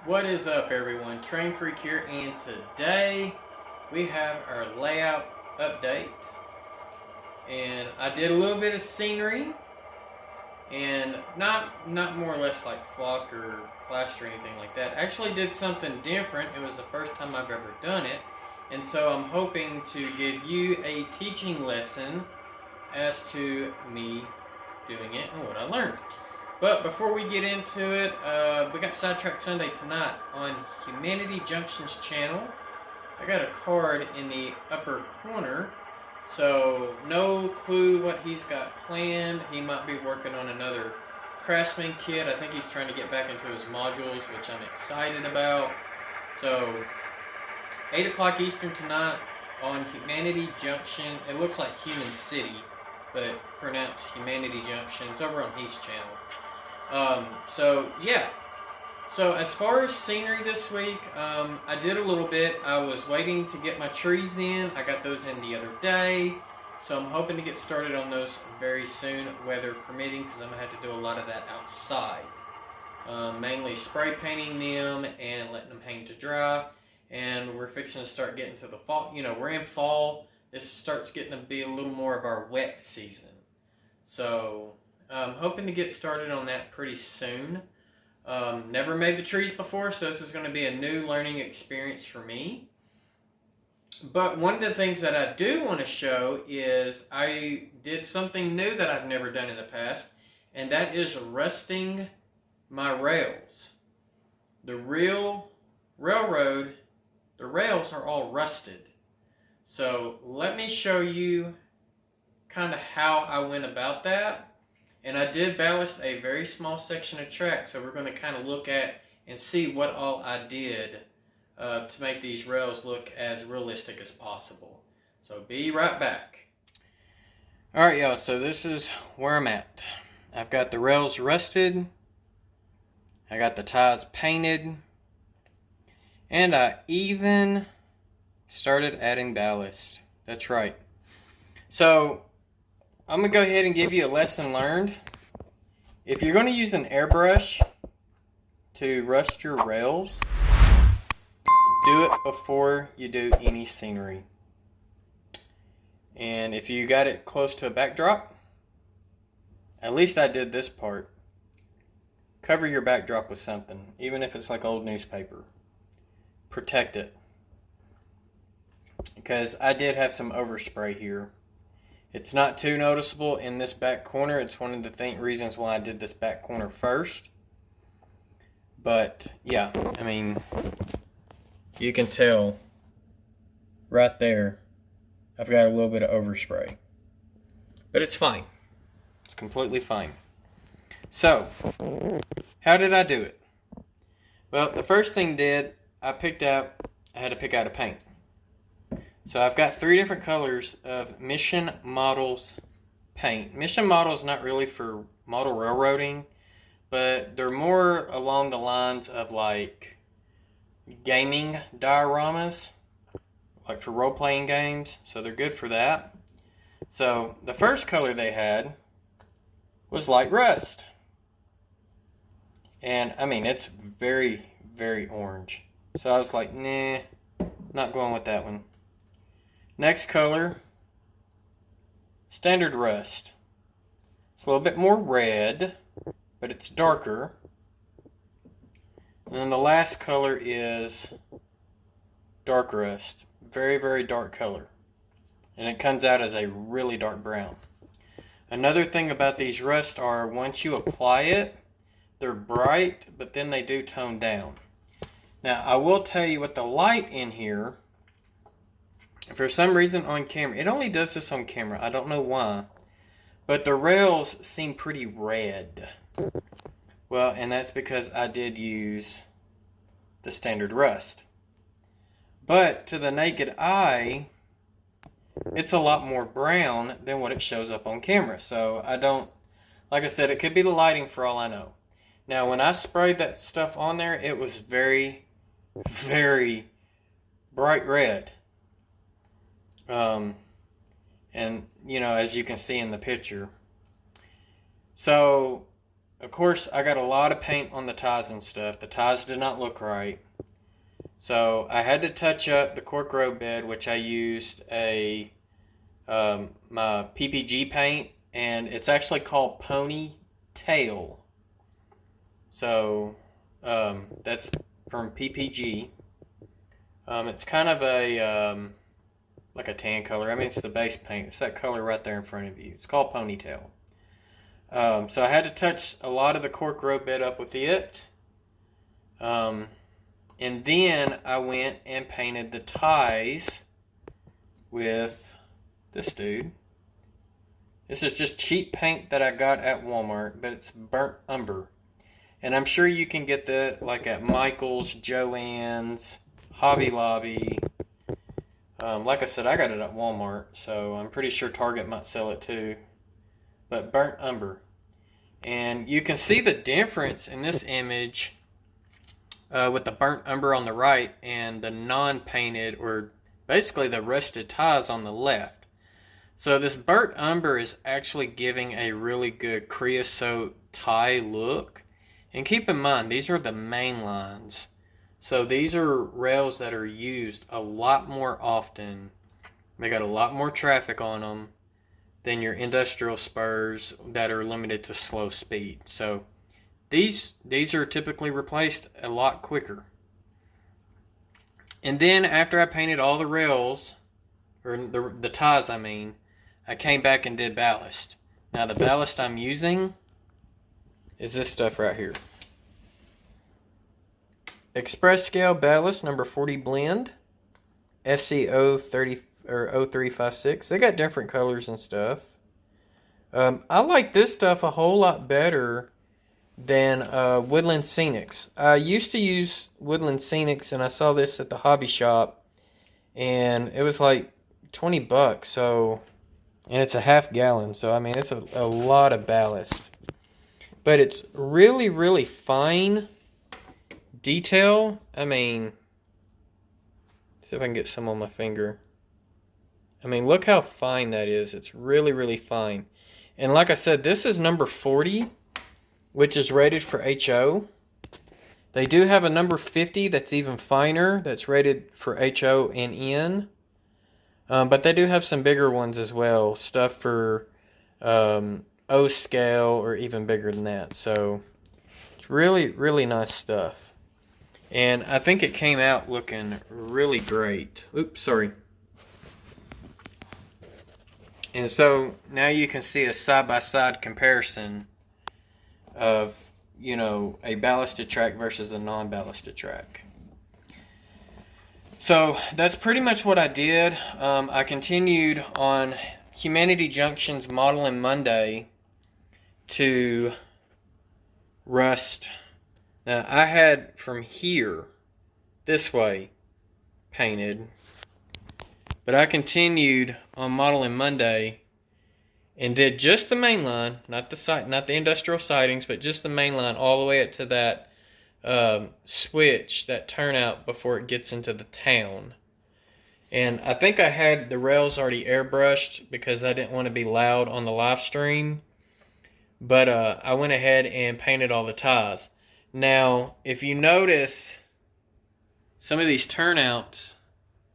What is up, everyone? Train Freak here, and today we have our layout update. And I did a little bit of scenery, and not more or less like flock or plaster or anything like that. I actually did something different. It was the first time I've ever done it, and so I'm hoping to give you a teaching lesson as to me doing it and what I learned. But before we get into it, we got Sidetrack Sunday tonight on Humanity Junction's channel. I got a card in the upper corner, so no clue what he's got planned. He might be working on another Craftsman kit. I think he's trying to get back into his modules, which I'm excited about. So 8 o'clock Eastern tonight on Humanity Junction. It looks like Human City, but pronounced Humanity Junction. It's over on his channel. So as far as scenery this week, I did a little bit. I was waiting to get my trees in. I got those in the other day, so I'm hoping to get started on those very soon, weather permitting, because I'm going to have to do a lot of that outside. Mainly spray painting them and letting them hang to dry, and we're fixing to start getting to the fall. You know, we're in fall. This starts getting to be a little more of our wet season. So I'm hoping to get started on that pretty soon. Never made the trees before, so this is going to be a new learning experience for me. But one of the things that I do want to show is I did something new that I've never done in the past, and that is rusting my rails. The railroad, the rails are all rusted. So let me show you kind of how I went about that. And I did ballast a very small section of track, so we're going to kind of look at and see what all I did to make these rails look as realistic as possible. So be right back. Alright, y'all, so this is where I'm at. I've got the rails rusted, I got the ties painted, and I even started adding ballast. That's right. So I'm going to go ahead and give you a lesson learned. If you're going to use an airbrush to rust your rails, do it before you do any scenery. And if you got it close to a backdrop, at least I did this part, cover your backdrop with something, even if it's like old newspaper. Protect it. Because I did have some overspray here. It's not too noticeable in this back corner. It's one of the reasons why I did this back corner first. But yeah, I mean, you can tell right there I've got a little bit of overspray. But it's fine. It's completely fine. So, how did I do it? Well, the first thing I had to pick out a paint. So I've got 3 different colors of Mission Models paint. Mission Model is not really for model railroading, but they're more along the lines of like gaming dioramas, like for role-playing games. So they're good for that. So the first color they had was light rust. And I mean, it's very, very orange. So I was like, nah, not going with that one. Next color, standard rust. It's a little bit more red, but it's darker. And then the last color is dark rust. Very, very dark color. And it comes out as a really dark brown. Another thing about these rusts are once you apply it, they're bright, but then they do tone down. Now, I will tell you with the light in here, for some reason on camera, it only does this on camera, I don't know why, but the rails seem pretty red. Well, and that's because I did use the standard rust. But to the naked eye, it's a lot more brown than what it shows up on camera. So I don't, like I said, it could be the lighting for all I know. Now, when I sprayed that stuff on there, it was very, very bright red. And, you know, as you can see in the picture. So, of course, I got a lot of paint on the ties and stuff. The ties did not look right. So I had to touch up the cork road bed, which I used my PPG paint, and it's actually called Ponytail. So that's from PPG. It's kind of a like a tan color. I mean, it's the base paint. It's that color right there in front of you. It's called Ponytail. So I had to touch a lot of the cork road bed up with it. And then I went and painted the ties with this dude. This is just cheap paint that I got at Walmart, but it's burnt umber. And I'm sure you can get that like at Michael's, Joann's, Hobby Lobby. Like I said, I got it at Walmart, so I'm pretty sure Target might sell it too. But burnt umber. And you can see the difference in this image with the burnt umber on the right and the non-painted, or basically the rusted ties on the left. So this burnt umber is actually giving a really good creosote tie look. And keep in mind, these are the main lines. So these are rails that are used a lot more often. They got a lot more traffic on them than your industrial spurs that are limited to slow speed. So these are typically replaced a lot quicker. And then after I painted all the rails, or the ties I mean, I came back and did ballast. Now the ballast I'm using is this stuff right here. Express Scale Ballast number 40 blend, SCO 30 or 0356. They got different colors and stuff. I like this stuff a whole lot better than Woodland Scenics. I used to use Woodland Scenics, and I saw this at the hobby shop, and it was like 20 bucks. So, and it's a half gallon, so I mean it's a lot of ballast. But it's really, really fine detail. I mean, see if I can get some on my finger. I mean, look how fine that is. It's really, really fine. And like I said, this is number 40, which is rated for HO. They do have a number 50 that's even finer, that's rated for HO and N. But they do have some bigger ones as well. Stuff for O scale or even bigger than that. So it's really, really nice stuff. And I think it came out looking really great. Oops, sorry. And so now you can see a side-by-side comparison of, you know, a ballasted track versus a non-ballasted track. So that's pretty much what I did. I continued on Humanity Junction's Modeling Monday to rust. Now I had from here this way painted, but I continued on Modeling Monday and did just the main line, not the industrial sidings, but just the main line all the way up to that switch, that turnout before it gets into the town. And I think I had the rails already airbrushed because I didn't want to be loud on the live stream. But I went ahead and painted all the ties. Now, if you notice, some of these turnouts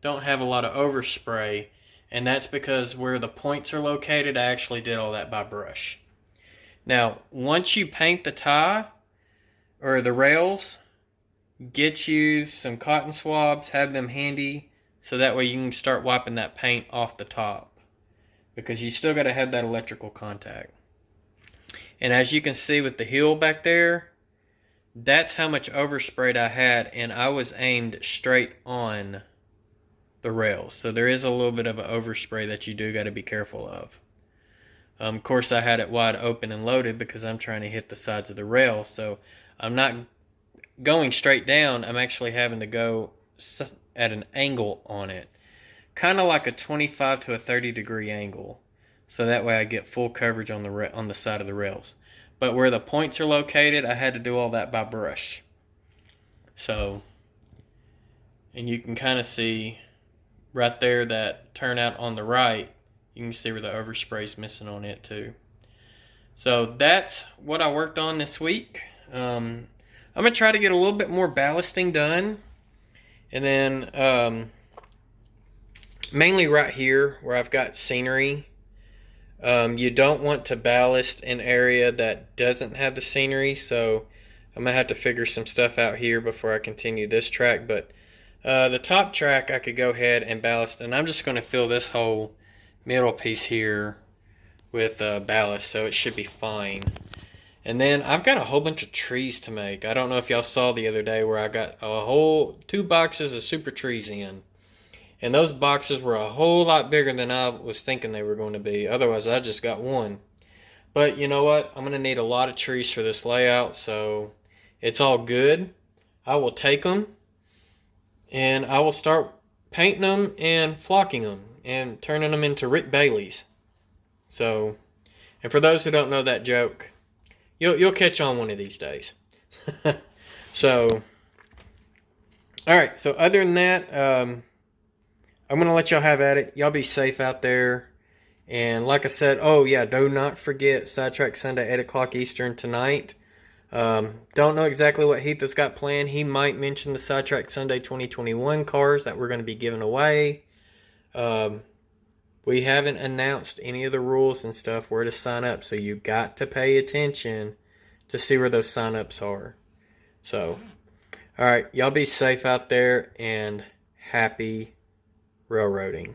don't have a lot of overspray, and that's because where the points are located, I actually did all that by brush. Now, once you paint the tie, or the rails, get you some cotton swabs, have them handy, so that way you can start wiping that paint off the top, because you still got to have that electrical contact. And as you can see with the heel back there, that's how much oversprayed I had, and I was aimed straight on the rails. So there is a little bit of an overspray that you do got to be careful of. Of course, I had it wide open and loaded because I'm trying to hit the sides of the rail. So I'm not going straight down. I'm actually having to go at an angle on it. Kind of like a 25 to a 30 degree angle. So that way I get full coverage on the side of the rails. But where the points are located, I had to do all that by brush. So, and you can kind of see right there that turnout on the right. You can see where the overspray is missing on it too. So that's what I worked on this week. I'm going to try to get a little bit more ballasting done. And then mainly right here where I've got scenery. You don't want to ballast an area that doesn't have the scenery. So I'm going to have to figure some stuff out here before I continue this track. But the top track I could go ahead and ballast. And I'm just going to fill this whole middle piece here with ballast. So it should be fine. And then I've got a whole bunch of trees to make. I don't know if y'all saw the other day where I got a whole 2 boxes of super trees in. And those boxes were a whole lot bigger than I was thinking they were going to be. Otherwise, I just got one. But you know what? I'm going to need a lot of trees for this layout. So it's all good. I will take them. And I will start painting them and flocking them. And turning them into Rick Baileys. So, and for those who don't know that joke, You'll catch on one of these days. So, all right. So other than that, I'm gonna let y'all have at it. Y'all be safe out there. And like I said, oh yeah, do not forget Sidetrack Sunday, 8 o'clock Eastern tonight. Don't know exactly what Heath has got planned. He might mention the Sidetrack Sunday 2021 cars that we're going to be giving away. We haven't announced any of the rules and stuff where to sign up, so you got to pay attention to see where those sign-ups are. So, all right, y'all be safe out there and happy railroading.